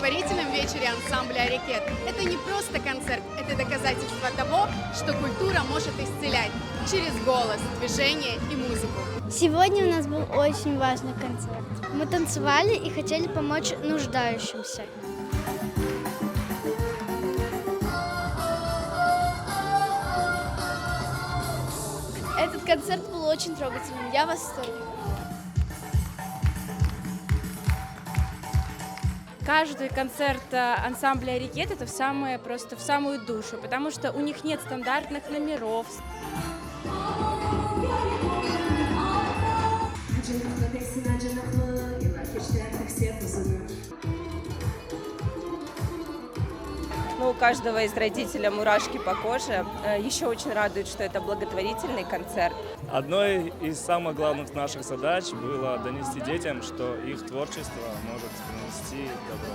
благотворительном вечере ансамбля «Рекет» это не просто концерт, это доказательство того, что культура может исцелять через голос, движение и музыку. Сегодня у нас был очень важный концерт. Мы танцевали и хотели помочь нуждающимся. Этот концерт был очень трогательным. Я в восторге. Каждый концерт ансамбля «Рекет» — это в самую душу, потому что у них нет стандартных номеров. Ну, у каждого из родителей мурашки по коже. Еще очень радует, что это благотворительный концерт. Одной из самых главных наших задач было донести детям, что их творчество может принести добро.